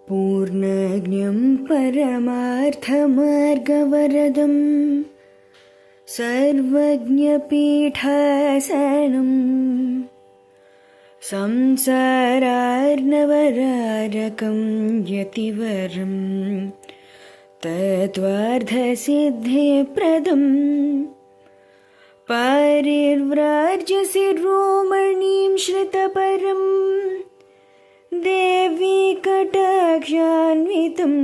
पूर्णज्ञं परमार्थमार्गवरदं सर्वज्ञपीठासनं संसारार्णवरारकं यतिवरं तत्त्वार्थसिद्धिप्रदं पारिव्राज्यशिरोमणिं श्रितपरं देवी कटाक्षान्वितं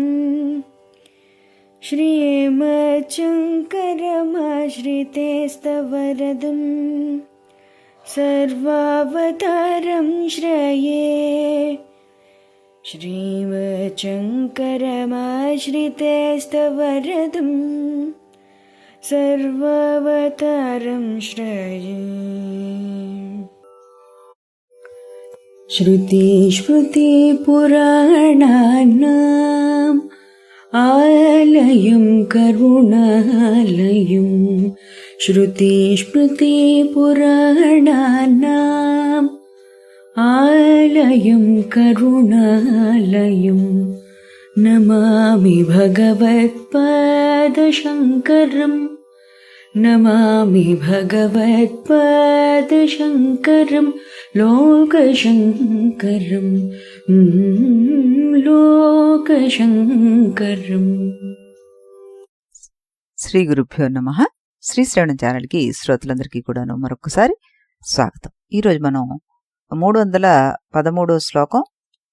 श्रीमच्छङ्करमाश्रितेस्तवरदं सर्वावतारं श्रये। श्रीमच्छङ्करमाश्रितेस्तवरदं सर्वावतारं श्रये। श्रुतिस्मृतिपुराणानाम् आलयं करुणालयं श्रुतिस्मृतिपुराणानाम् आलयं करुणालयं नमामि भगवत्पादशङ्करं नमामि भगवत्पादशङ्करं लोकशङ्करं లోకశంకరం. శ్రీ గురుభ్యో నమః. శ్రీ శ్రవణ ఛానల్కి శ్రోతలందరికీ కూడాను మరొకసారి స్వాగతం. ఈరోజు మనం 313వ శ్లోకం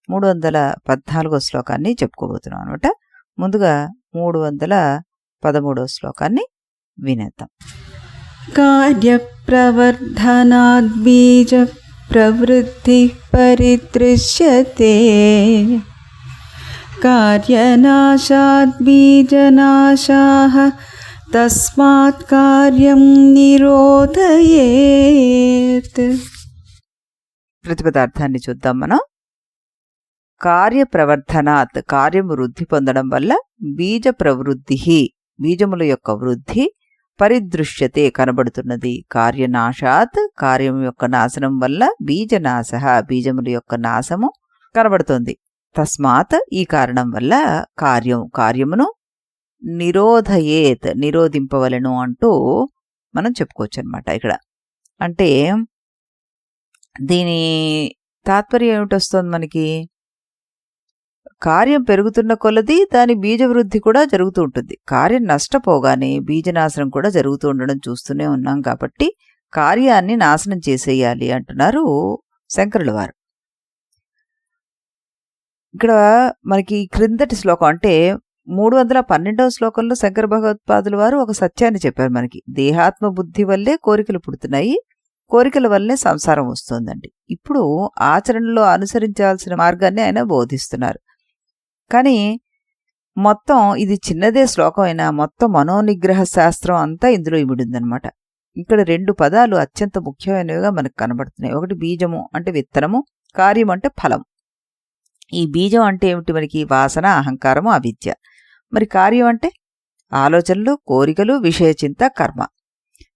314వ శ్లోకాన్ని చెప్పుకోబోతున్నాం అనమాట. ముందుగా 313వ శ్లోకాన్ని వినేద్దాం. కార్యప్రవర్ధనాద్బీజ ప్రవృత్తి పరిదృశ్యతే కార్యనాశాద్బీజనాశాః తస్మాత్ కార్యం నిరోధయేత్. ప్రతిపదార్థాన్ని చూద్దాం మనం. కార్యప్రవర్ధనాత్ కార్యము వృద్ధి పొందడం వల్ల బీజ ప్రవృద్ధి బీజముల యొక్క వృద్ధి పరిదృశ్యతే కనబడుతున్నది. కార్యనాశాత్ కార్యం యొక్క నాశనం వల్ల బీజనాశ బీజముల యొక్క నాశము కనబడుతోంది. తస్మాత్ ఈ కారణం వల్ల కార్యమును నిరోధయేత్ నిరోధింపవలను అంటూ మనం చెప్పుకోవచ్చు అనమాట. ఇక్కడ అంటే దీని తాత్పర్యం ఏమిటొస్తుంది మనకి? కార్యం పెరుగుతున్న కొలది దాని బీజవృద్ధి కూడా జరుగుతూ ఉంటుంది. కార్యం నష్టపోగానే బీజనాశనం కూడా జరుగుతూ ఉండడం చూస్తూనే ఉన్నాం. కాబట్టి కార్యాన్ని నాశనం చేసేయాలి అంటున్నారు శంకరుల వారు. ఇక్కడ మనకి క్రిందటి శ్లోకం అంటే 312వ శ్లోకంలో శంకర భగవత్పాదుల వారు ఒక సత్యాన్ని చెప్పారు మనకి. దేహాత్మ బుద్ధి వల్లే కోరికలు పుడుతున్నాయి, కోరికల వల్లే సంసారం వస్తుందండి. ఇప్పుడు ఆచరణలో అనుసరించాల్సిన మార్గాన్ని ఆయన బోధిస్తున్నారు. కానీ మొత్తం ఇది చిన్నదే శ్లోకం అయినా మొత్తం మనోనిగ్రహ శాస్త్రం అంతా ఇందులో ఇమిడిందనమాట. ఇక్కడ 2 పదాలు అత్యంత ముఖ్యమైనవిగా మనకు కనబడుతున్నాయి. ఒకటి బీజము అంటే విత్తనము, కార్యం అంటే ఫలం. ఈ బీజం అంటే ఏమిటి మనకి? వాసన, అహంకారము, అవిద్య. మరి కార్యం అంటే ఆలోచనలు, కోరికలు, విషయచింత, కర్మ.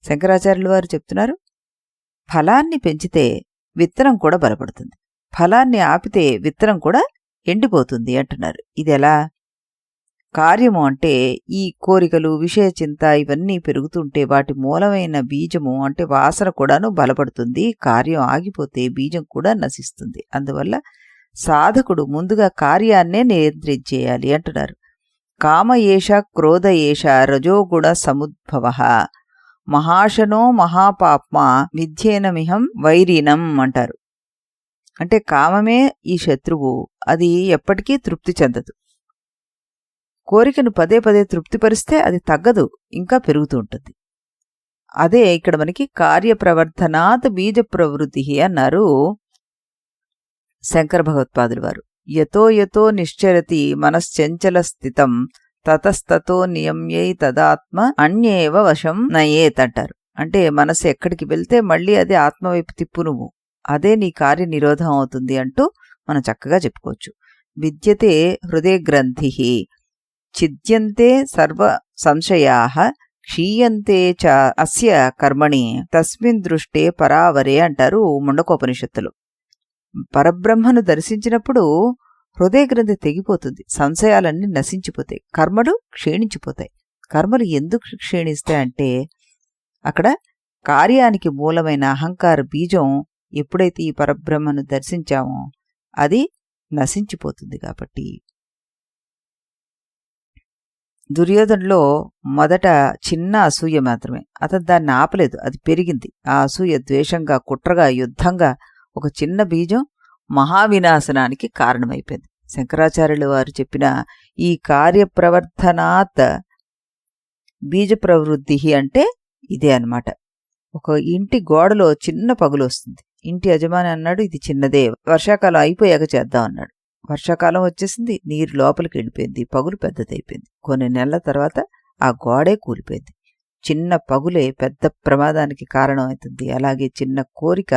శంకరాచార్యుల వారు చెప్తున్నారు, ఫలాన్ని పెంచితే విత్తనం కూడా బలపడుతుంది, ఫలాన్ని ఆపితే విత్తనం కూడా ఎండిపోతుంది అంటున్నారు. ఇది ఎలా? కార్యము అంటే ఈ కోరికలు, విషయచింత ఇవన్నీ పెరుగుతుంటే వాటి మూలమైన బీజము అంటే వాసన కూడాను బలపడుతుంది. కార్యం ఆగిపోతే బీజం కూడా నశిస్తుంది. అందువల్ల సాధకుడు ముందుగా కార్యాన్నే నియంత్రించేయాలి అంటున్నారు. కామ ఏష క్రోధ ఏష రజోగుణ సముద్భవ మహాశనో మహాపాప్మ విధ్యేనమిహం వైరీనం అంటారు. అంటే కామమే ఈ శత్రువు, అది ఎప్పటికీ తృప్తి చెందదు. కోరికను పదే పదే తృప్తిపరిస్తే అది తగ్గదు, ఇంకా పెరుగుతూ ఉంటుంది. అదే ఇక్కడ మనకి కార్యప్రవర్ధనాత్ బీజ ప్రవృత్తి అన్నారు శంకర భగవత్పాదుల వారు. యతో యతో నిశ్చరతి మనశ్చంచల స్థితం తతస్తతో నియమ్యై తదాత్మ అన్యేవ వశం నయేత్ అంటారు. అంటే మనసు ఎక్కడికి వెళ్తే మళ్ళీ అది ఆత్మవైపు తిప్పు నువ్వు, అదే నీ కార్య నిరోధం అవుతుంది అంటూ మనం చక్కగా చెప్పుకోవచ్చు. విద్యతే హృదయ గ్రంథి ఛిద్యంతే సర్వ సంశయాః క్షీయంతే చ అస్య కర్మణి తస్మిన్ దృష్టే పరావరే అంటారు ముండకోపనిషత్తులు. పరబ్రహ్మను దర్శించినప్పుడు హృదయ గ్రంథి తెగిపోతుంది, సంశయాలన్నీ నశించిపోతాయి, కర్మలు క్షీణించిపోతాయి. కర్మలు ఎందుకు క్షీణిస్తాయంటే అక్కడ కార్యానికి మూలమైన అహంకార బీజం ఎప్పుడైతే ఈ పరబ్రహ్మను దర్శించామో అది నశించిపోతుంది. కాబట్టి దుర్యోధనలో మొదట చిన్న అసూయ మాత్రమే, అతను దాన్ని ఆపలేదు, అది పెరిగింది. ఆ అసూయ ద్వేషంగా, కుట్రగా, యుద్ధంగా ఒక చిన్న బీజం మహావినాశనానికి కారణమైపోయింది. శంకరాచార్యులు వారు చెప్పిన ఈ కార్యప్రవర్ధనాత్ బీజ ప్రవృద్ధి అంటే ఇదే అన్నమాట. ఒక ఇంటి గోడలో చిన్న పగులు వస్తుంది. ఇంటి యజమాని అన్నాడు, ఇది చిన్నదే, వర్షాకాలం అయిపోయాక చేద్దాం అన్నాడు. వర్షాకాలం వచ్చేసింది, నీరు లోపలికి వెళ్ళిపోయింది, పగులు పెద్దదైపోయింది. కొన్ని నెలల తర్వాత ఆ గోడే కూలిపోయింది. చిన్న పగులే పెద్ద ప్రమాదానికి కారణం అవుతుంది. అలాగే చిన్న కోరిక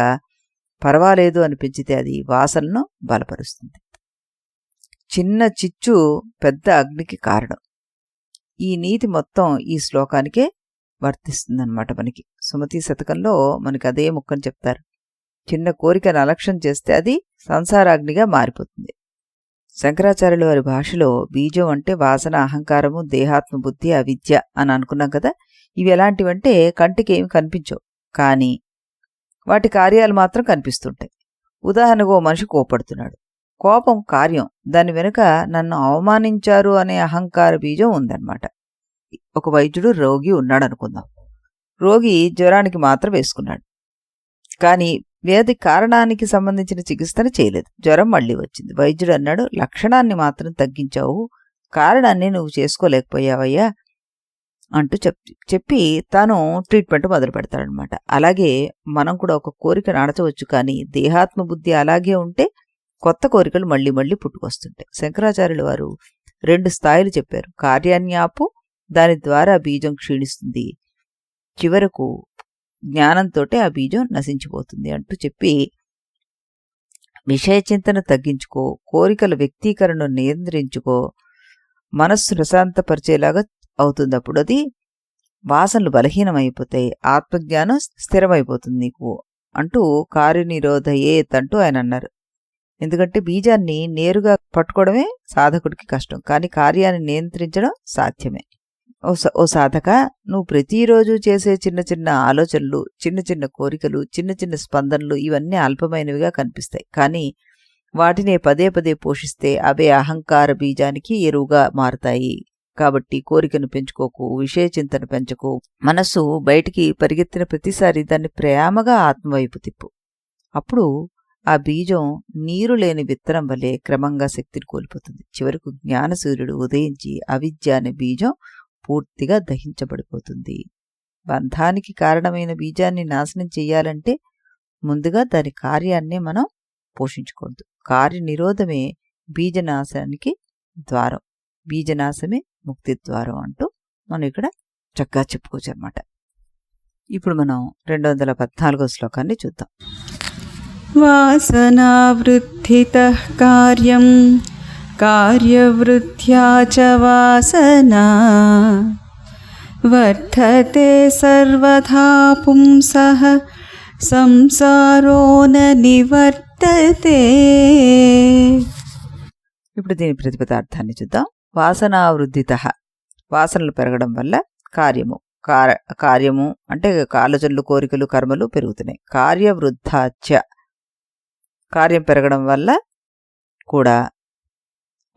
పర్వాలేదు అనిపించితే అది వాసనను బలపరుస్తుంది. చిన్న చిచ్చు పెద్ద అగ్నికి కారణం. ఈ నీతి మొత్తం ఈ శ్లోకానికే వర్తిస్తుందన్నమాట. మనకి సుమతి శతకంలో మనకి అదే ముక్కని చెప్తారు. చిన్న కోరికను అలక్ష్యం చేస్తే అది సంసారాగ్నిగా మారిపోతుంది. శంకరాచార్యుల వారి భాషలో బీజం అంటే వాసన, అహంకారము, దేహాత్మ బుద్ధి, అవిద్య అని అనుకున్నాం కదా. ఇవి ఎలాంటివంటే కంటికి ఏమి కనిపించవు, కానీ వాటి కార్యాలు మాత్రం కనిపిస్తుంటాయి. ఉదాహరణకు ఓ మనిషి కోపడుతున్నాడు. కోపం కార్యం, దాని వెనుక నన్ను అవమానించారు అనే అహంకార బీజం ఉందన్నమాట. ఒక వైద్యుడు రోగి ఉన్నాడు అనుకుందాం. రోగి జ్వరానికి మాత్రం వేసుకున్నాడు, కానీ వ్యాధి కారణానికి సంబంధించిన చికిత్సను చేయలేదు. జ్వరం మళ్ళీ వచ్చింది. వైద్యుడు అన్నాడు, లక్షణాన్ని మాత్రం తగ్గించావు, కారణాన్ని నువ్వు చేసుకోలేకపోయావయ్యా అంటూ చెప్పి తాను ట్రీట్మెంట్ మొదలు పెడతాడనమాట. అలాగే మనం కూడా ఒక కోరికను అణచవచ్చు, కానీ దేహాత్మ బుద్ధి అలాగే ఉంటే కొత్త కోరికలు మళ్ళీ మళ్ళీ పుట్టుకొస్తుంటాయి. శంకరాచార్యుల వారు 2 స్థాయిలు చెప్పారు. కార్యాన్ని ఆపు, దాని ద్వారా బీజం క్షీణిస్తుంది, చివరకు జ్ఞానంతో ఆ బీజం నశించిపోతుంది అంటూ చెప్పి, విషయ చింతన తగ్గించుకో, కోరికల వ్యక్తీకరణను నియంత్రించుకో, మనస్సు ప్రశాంతపరిచేలాగా అవుతుంది. అప్పుడు అది వాసనలు బలహీనమైపోతాయి, ఆత్మజ్ఞానం స్థిరమైపోతుంది నీకు అంటూ కార్యనిరోధయేత్ అంటూ ఆయన అన్నారు. ఎందుకంటే బీజాన్ని నేరుగా పట్టుకోవడమే సాధకుడికి కష్టం, కానీ కార్యాన్ని నియంత్రించడం సాధ్యమే. ఓ సాధక, నువ్వు ప్రతిరోజు చేసే చిన్న చిన్న ఆలోచనలు, చిన్న చిన్న కోరికలు, చిన్న చిన్న స్పందనలు ఇవన్నీ అల్పమైనవిగా కనిపిస్తాయి, కానీ వాటినే పదే పదే పోషిస్తే అవే అహంకార బీజానికి ఎరువుగా మారుతాయి. కాబట్టి కోరికను పెంచుకోకు, విషయ చింతన పెంచకు. మనస్సు బయటికి పరిగెత్తిన ప్రతిసారి దాన్ని ప్రేమగా ఆత్మవైపు తిప్పు. అప్పుడు ఆ బీజం నీరు లేని విత్తనం వలె క్రమంగా శక్తిని కోల్పోతుంది. చివరకు జ్ఞానసూర్యుడు ఉదయించి అవిద్య అనే బీజం పూర్తిగా దహించబడిపోతుంది. బంధానికి కారణమైన బీజాన్ని నాశనం చెయ్యాలంటే ముందుగా దాని కార్యాన్నే మనం పోషించుకోవద్దు. కార్యనిరోధమే బీజనాశానికి ద్వారం, బీజనాశమే ముక్తి ద్వారం అంటూ మనం ఇక్కడ చక్కగా చెప్పుకోవచ్చు అన్నమాట. ఇప్పుడు మనం 214వ శ్లోకాన్ని చూద్దాం. వాసనావృద్ధితః కార్యం కార్యవృద్ధ్యా చ వాసనా వర్ధతే సర్వథా పుంసః సంసారో న నివర్తతే. ఇప్పుడు దీని ప్రతిపదార్థాన్ని చూద్దాం. వాసనావృద్ధితః, వాసనలు పెరగడం వల్ల కార్యము అంటే ఆలోచనలు, కోరికలు, కర్మలు పెరుగుతున్నాయి. కార్యవృద్ధాచ, కార్యం పెరగడం వల్ల కూడా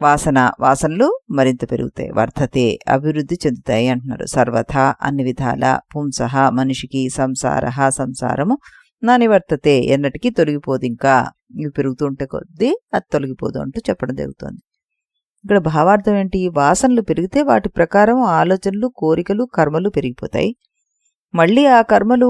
వాసనలు మరింత పెరుగుతాయి. వర్ధతే, అభివృద్ధి చెందుతాయి అంటున్నారు. సర్వథా, అన్ని విధాల, పుంసః మనిషికి, సంసారము నా నివర్తతే, ఎన్నటికీ తొలగిపోదు. ఇంకా ఇవి పెరుగుతుంటే కొద్దీ అది తొలగిపోదు అంటూ చెప్పడం జరుగుతుంది. ఇక్కడ భావార్థం ఏంటి? వాసనలు పెరిగితే వాటి ప్రకారం ఆలోచనలు, కోరికలు, కర్మలు పెరిగిపోతాయి. మళ్ళీ ఆ కర్మలు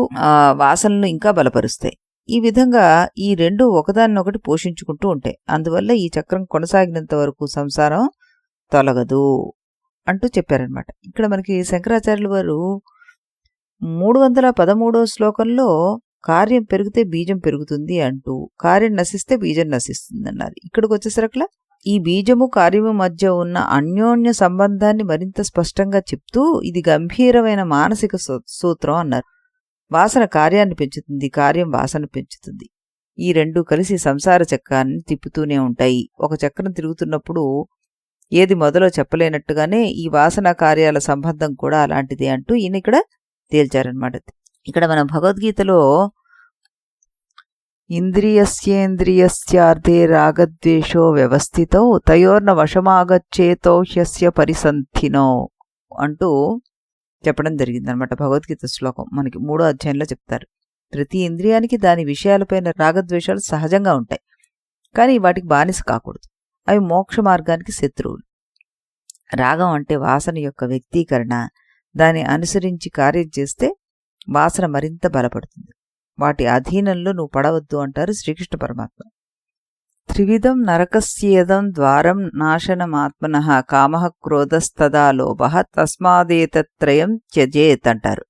వాసనలు ఇంకా బలపరుస్తాయి. ఈ విధంగా ఈ రెండు ఒకదాన్నొకటి పోషించుకుంటూ ఉంటాయి. అందువల్ల ఈ చక్రం కొనసాగినంత వరకు సంసారం తొలగదు అంటూ చెప్పారనమాట. ఇక్కడ మనకి శంకరాచార్యుల వారు 313వ శ్లోకంలో కార్యం పెరిగితే బీజం పెరుగుతుంది అంటూ, కార్యం నశిస్తే బీజం నశిస్తుంది అన్నారు. ఇక్కడికి వచ్చేసరికలా ఈ బీజము కార్యము మధ్య ఉన్న అన్యోన్య సంబంధాన్ని మరింత స్పష్టంగా చెప్తూ ఇది గంభీరమైన మానసిక సూత్రం అన్నారు. వాసన కార్యాన్ని పెంచుతుంది, కార్యం వాసన పెంచుతుంది. ఈ రెండు కలిసి సంసార చక్రాన్ని తిప్పుతూనే ఉంటాయి. ఒక చక్రం తిరుగుతున్నప్పుడు ఏది మొదలో చెప్పలేనట్టుగానే ఈ వాసన కార్యాల సంబంధం కూడా అలాంటిదే అంటూ ఈయన ఇక్కడ తేల్చారనమాట. ఇక్కడ మన భగవద్గీతలో ఇంద్రియస్యేంద్రియస్యార్థే రాగద్వేషో వ్యవస్థితో తయోర్న వశమాగచ్చేతో హ్యస్య పరిసంధినో అంటూ చెప్పడం జరిగిందనమాట. భగవద్గీత శ్లోకం మనకి 3వ అధ్యాయంలో చెప్తారు. ప్రతి ఇంద్రియానికి దాని విషయాలపైన రాగద్వేషాలు సహజంగా ఉంటాయి, కానీ వాటికి బానిస కాకూడదు. అవి మోక్ష మార్గానికి శత్రువులు. రాగం అంటే వాసన యొక్క వ్యక్తీకరణ. దాన్ని అనుసరించి కార్యం చేస్తే వాసన మరింత బలపడుతుంది. వాటి అధీనంలో నువ్వు పడవద్దు అంటారు శ్రీకృష్ణ పరమాత్మ. త్రివిధం నరకస్యేదం ద్వారం నాశనమాత్మనః కామః క్రోధస్తదా లోభః తస్మాదేతత్రయం త్యజేత్ అంటారు.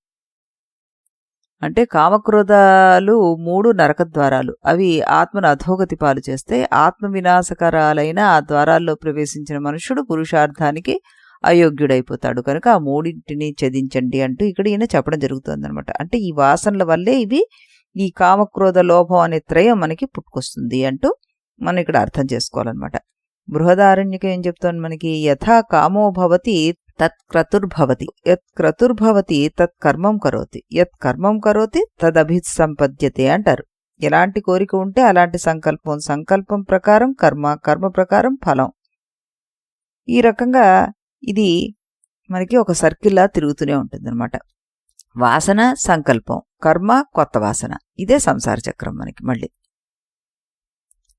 అంటే కామక్రోధాలు 3 నరకద్వారాలు. అవి ఆత్మను అధోగతి పాలు చేస్తే ఆత్మ వినాశకరాలైన ఆ ద్వారాల్లో ప్రవేశించిన మనుషుడు పురుషార్థానికి అయోగ్యుడైపోతాడు. కనుక ఆ 3టిని ఛేదించండి అంటూ ఇక్కడ ఈయన చెప్పడం జరుగుతుందనమాట. అంటే ఈ వాసనల వల్లే ఇవి ఈ కామక్రోధ లోభం అనే త్రయం మనకి పుట్టుకొస్తుంది అంటూ మనం ఇక్కడ అర్థం చేసుకోవాలన్నమాట. బృహదారణ్యకం ఏం చెప్తోంది మనకి? యథా కామో భవతి తత్ క్రతుర్భవతి, యత్ క్రతుర్భవతి తత్ కర్మం కరోతి, యత్ కర్మం కరోతి తదభిసంపద్యతే అంటారు. ఎలాంటి కోరిక ఉంటే అలాంటి సంకల్పం, సంకల్పం ప్రకారం కర్మ, కర్మ ప్రకారం ఫలం. ఈ రకంగా ఇది మనకి ఒక సర్కిల్లా తిరుగుతూనే ఉంటుంది అనమాట. వాసన, సంకల్పం, కర్మ, కొత్త వాసన. ఇదే సంసార చక్రం మనకి మళ్ళీ.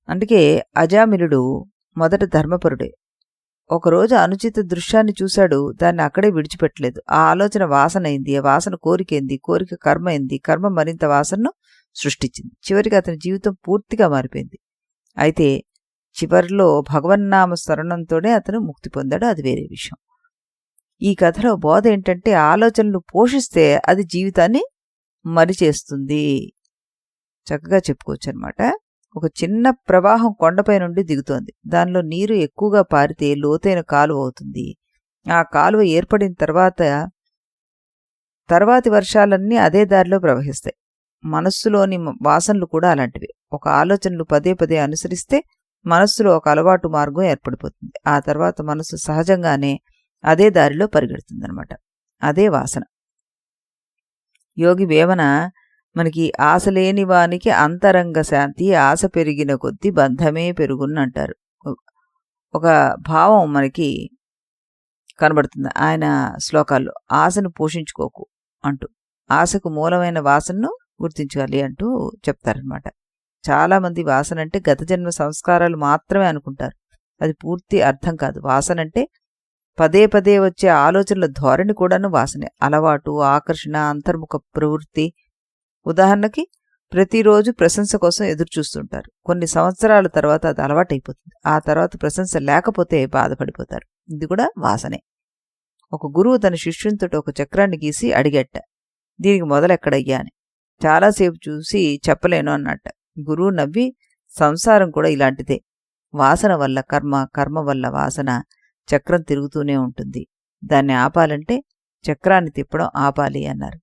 అందుకే అజామిలుడు మొదట ధర్మపరుడే. ఒకరోజు అనుచిత దృశ్యాన్ని చూశాడు, దాన్ని అక్కడే విడిచిపెట్టలేదు. ఆ ఆలోచన వాసన అయింది, ఆ వాసన కోరికైంది, కోరిక కర్మ అయింది, కర్మ మరింత వాసనను సృష్టించింది. చివరికి అతని జీవితం పూర్తిగా మారిపోయింది. అయితే చివరిలో భగవన్నామ స్మరణంతోనే అతను ముక్తి పొందాడు. అది వేరే విషయం. ఈ కథలో బోధ ఏంటంటే ఆలోచనలు పోషిస్తే అది జీవితాన్ని మరిచేస్తుంది. చక్కగా చెప్పుకోవచ్చు అనమాట. ఒక చిన్న ప్రవాహం కొండపై నుండి దిగుతోంది. దానిలో నీరు ఎక్కువగా పారితే లోతైన కాలువ అవుతుంది. ఆ కాలువ ఏర్పడిన తర్వాతి వర్షాలన్నీ అదే దారిలో ప్రవహిస్తాయి. మనస్సులోని వాసనలు కూడా అలాంటివి. ఒక ఆలోచనలు పదే పదే అనుసరిస్తే మనస్సులో ఒక అలవాటు మార్గం ఏర్పడిపోతుంది. ఆ తర్వాత మనస్సు సహజంగానే అదే దారిలో పరిగెడుతుంది అనమాట. అదే వాసన. యోగి వేమన మనకి ఆశ లేని వానికి అంతరంగ శాంతి, ఆశ పెరిగిన కొద్దీ బంధమే పెరుగునంటారు. ఒక భావం మనకి కనబడుతుంది ఆయన శ్లోకాల్లో. ఆశను పోషించుకోకు అంటూ, ఆశకు మూలమైన వాసనను గుర్తించాలి అంటూ చెప్తారనమాట. చాలామంది వాసన అంటే గత జన్మ సంస్కారాలు మాత్రమే అనుకుంటారు. అది పూర్తి అర్థం కాదు. వాసన అంటే పదే పదే వచ్చే ఆలోచనల ధోరణి కూడాను వాసనే. అలవాటు, ఆకర్షణ, అంతర్ముఖ ప్రవృత్తి. ఉదాహరణకి ప్రతిరోజు ప్రశంస కోసం ఎదురు చూస్తుంటారు. కొన్ని సంవత్సరాల తర్వాత అది అలవాటైపోతుంది. ఆ తర్వాత ప్రశంస లేకపోతే బాధపడిపోతారు. ఇది కూడా వాసనే. ఒక గురువు తన శిష్యునితో ఒక చక్రాన్ని గీసి అడిగట్ట, దీనికి మొదలెక్కడయ్యా అని. చాలాసేపు చూసి చెప్పలేను అన్నట్ట. గురువు నవ్వి, సంసారం కూడా ఇలాంటిదే. వాసన వల్ల కర్మ, కర్మ వల్ల వాసన. చక్రం తిరుగుతూనే ఉంటుంది. దాన్ని ఆపాలంటే చక్రాన్ని తిప్పడం ఆపాలి అన్నారు.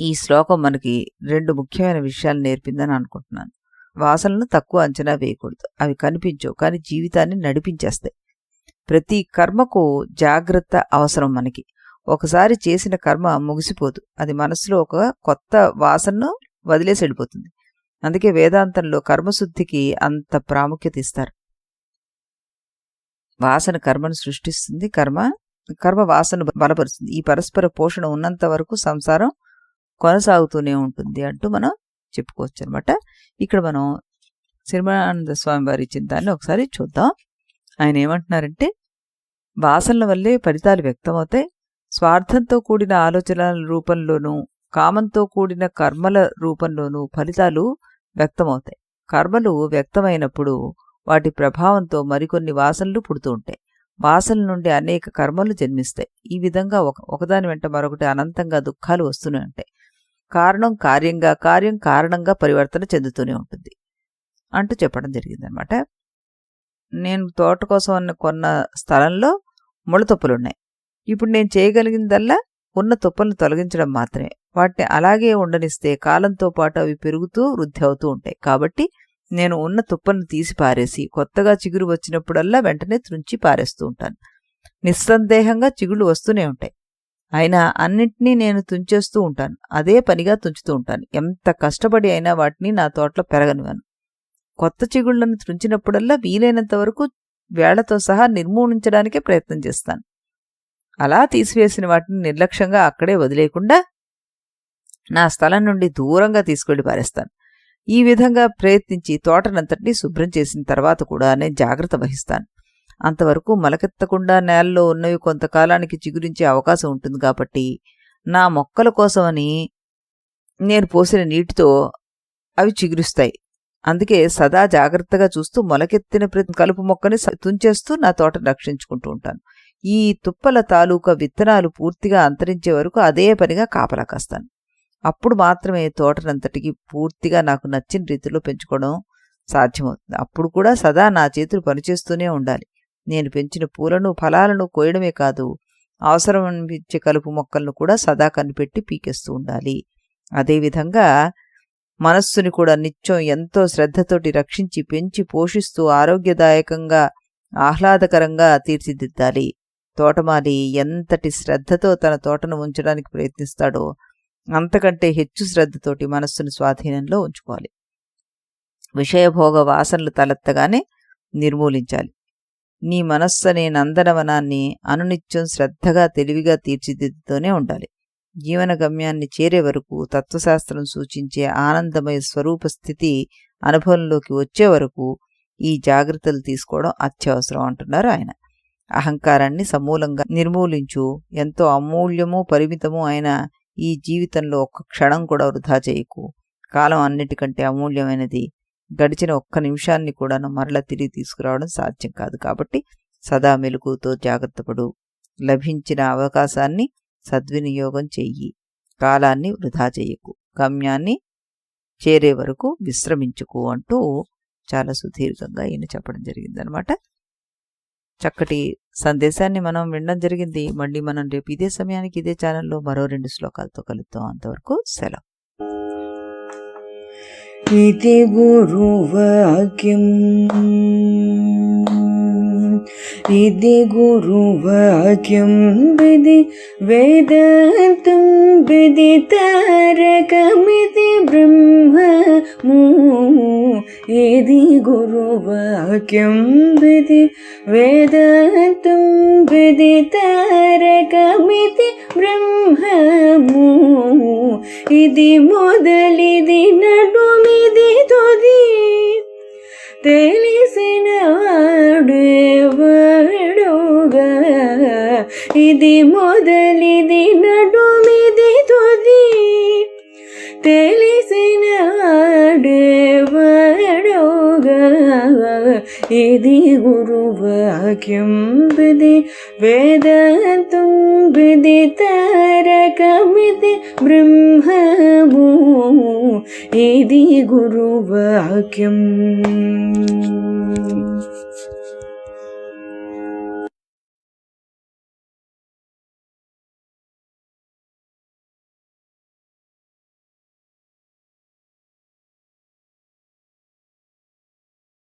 ఈ శ్లోకం మనకి 2 ముఖ్యమైన విషయాలు నేర్పిందని అనుకుంటున్నాను. వాసనలను తక్కువ అంచనా వేయకూడదు. అవి కనిపించవు, కానీ జీవితాన్ని నడిపించేస్తాయి. ప్రతి కర్మకు జాగ్రత్త అవసరం మనకి. ఒకసారి చేసిన కర్మ ముగిసిపోదు. అది మనసులో ఒక కొత్త వాసనను వదిలేసి వెళ్ళిపోతుంది. అందుకే వేదాంతంలో కర్మశుద్ధికి అంత ప్రాముఖ్యత ఇస్తారు. వాసన కర్మను సృష్టిస్తుంది, కర్మ వాసన బలపరుస్తుంది. ఈ పరస్పర పోషణ ఉన్నంత వరకు సంసారం కొనసాగుతూనే ఉంటుంది అంటూ మనం చెప్పుకోవచ్చు అనమాట. ఇక్కడ మనం శ్రీరామానంద స్వామి వారి చింతాన్ని ఒకసారి చూద్దాం. ఆయన ఏమంటున్నారంటే, వాసనల వల్లే ఫలితాలు వ్యక్తమవుతాయి. స్వార్థంతో కూడిన ఆలోచనల రూపంలోనూ, కామంతో కూడిన కర్మల రూపంలోనూ ఫలితాలు వ్యక్తమవుతాయి. కర్మలు వ్యక్తమైనప్పుడు వాటి ప్రభావంతో మరికొన్ని వాసనలు పుడుతూ ఉంటాయి. వాసనల నుండి అనేక కర్మలు జన్మిస్తాయి. ఈ విధంగా ఒకదాని వెంట మరొకటి అనంతంగా దుఃఖాలు వస్తూనే ఉంటాయి. కారణం కార్యంగా, కార్యం కారణంగా పరివర్తన చెందుతూనే ఉంటుంది అంటూ చెప్పడం జరిగిందనమాట. నేను తోట కోసం కొన్న స్థలంలో ముళ్ళతొప్పులున్నాయి. ఇప్పుడు నేను చేయగలిగిందల్లా ఉన్న తుప్పలను తొలగించడం మాత్రమే. వాటిని అలాగే ఉండనిస్తే కాలంతో పాటు అవి పెరుగుతూ వృద్ధి అవుతూ ఉంటాయి. కాబట్టి నేను ఉన్న తుప్పలను తీసి పారేసి కొత్తగా చిగురు వచ్చినప్పుడల్లా వెంటనే త్రుంచి పారేస్తూ ఉంటాను. నిస్సందేహంగా చిగుళ్ళు వస్తూనే ఉంటాయి. అయినా అన్నింటినీ నేను తుంచేస్తూ ఉంటాను. అదే పనిగా తుంచుతూ ఉంటాను. ఎంత కష్టపడి అయినా వాటిని నా తోటలో పెరగనివ్వను. కొత్త చిగుళ్లను త్రుంచినప్పుడల్లా వీలైనంత వరకు వేళ్లతో సహా నిర్మూలించడానికే ప్రయత్నం చేస్తాను. అలా తీసివేసిన వాటిని నిర్లక్ష్యంగా అక్కడే వదిలేయకుండా నా స్థలం నుండి దూరంగా తీసుకెళ్లి పారేస్తాను. ఈ విధంగా ప్రయత్నించి తోటనంతటినీ శుభ్రం చేసిన తర్వాత కూడా నేను జాగ్రత్త వహిస్తాను. అంతవరకు మొలకెత్తకుండా నేలలో ఉన్నవి కొంతకాలానికి చిగురించే అవకాశం ఉంటుంది. కాబట్టి నా మొక్కల కోసమని నేను పోసిన నీటితో అవి చిగురిస్తాయి. అందుకే సదా జాగ్రత్తగా చూస్తూ మొలకెత్తిన ప్రతి కలుపు మొక్కని తుంచేస్తూ నా తోటను రక్షించుకుంటూ ఉంటాను. ఈ తుప్పల తాలూకా విత్తనాలు పూర్తిగా అంతరించే వరకు అదే పనిగా కాపలా కాస్తాను. అప్పుడు మాత్రమే తోటనంతటికి పూర్తిగా నాకు నచ్చిన రీతిలో పెంచుకోవడం సాధ్యమవుతుంది. అప్పుడు కూడా సదా నా చేతులు పనిచేస్తూనే ఉండాలి. నేను పెంచిన పూలను ఫలాలను కోయడమే కాదు, అవసరం అనిపించే కలుపు మొక్కలను కూడా సదా కనిపెట్టి పీకేస్తూ ఉండాలి. అదేవిధంగా మనస్సుని కూడా నిత్యం ఎంతో శ్రద్ధతోటి రక్షించి పెంచి పోషిస్తూ ఆరోగ్యదాయకంగా ఆహ్లాదకరంగా తీర్చిదిద్దాలి. తోటమాలి ఎంతటి శ్రద్ధతో తన తోటను ఉంచడానికి ప్రయత్నిస్తాడో అంతకంటే హెచ్చు శ్రద్ధతోటి మనస్సును స్వాధీనంలో ఉంచుకోవాలి. విషయభోగ వాసనలు తలెత్తగానే నిర్మూలించాలి. నీ మనస్సు అనే నందనవనాన్ని అనునిత్యం శ్రద్ధగా తెలివిగా తీర్చిదిద్దుతూనే ఉండాలి. జీవన గమ్యాన్ని చేరే వరకు, తత్వశాస్త్రం సూచించే ఆనందమయ స్వరూప స్థితి అనుభవంలోకి వచ్చే వరకు ఈ జాగ్రత్తలు తీసుకోవడం అత్యవసరం అంటున్నారు ఆయన. అహంకారాన్ని సమూలంగా నిర్మూలించు. ఎంతో అమూల్యము పరిమితము అయిన ఈ జీవితంలో ఒక్క క్షణం కూడా వృధా చేయకు. కాలం అన్నిటికంటే అమూల్యమైనది. గడిచిన ఒక్క నిమిషాన్ని కూడా మరలా తిరిగి తీసుకురావడం సాధ్యం కాదు. కాబట్టి సదా మెలకువతో జాగ్రత్తపడు. లభించిన అవకాశాన్ని సద్వినియోగం చెయ్యి. కాలాన్ని వృధా చేయకు. గమ్యాన్ని చేరే వరకు విశ్రమించుకు అంటూ చాలా సుదీర్ఘంగా ఈయన చెప్పడం జరిగిందనమాట. చక్కటి సందేశాన్ని మనం వినడం జరిగింది. మళ్ళీ మనం రేపు ఇదే సమయానికి ఇదే ఛానల్లో మరో 2 శ్లోకాలతో కలుద్దాం. అంతవరకు సెలవు. इति गुरुवाक्यम् इति गुरुवाक्यं विधि वेदान्तं विदितारकमिति ब्रह्ममु इति गुरुवाक्यं विधि वेदान्तं विदितारकमिति ब्रह्ममु इति मोदलिदि नडुमिदि तुदि తెలిసిన వాడేవాడుగా ఇది మొదలిది నడుమిది తుది తెలిసిన వాడేవాడుగా ఇది గురువాక్యం విధి వేదాంతం విదితారకమితి బ్రహ్మము ఇది గురువాక్యం.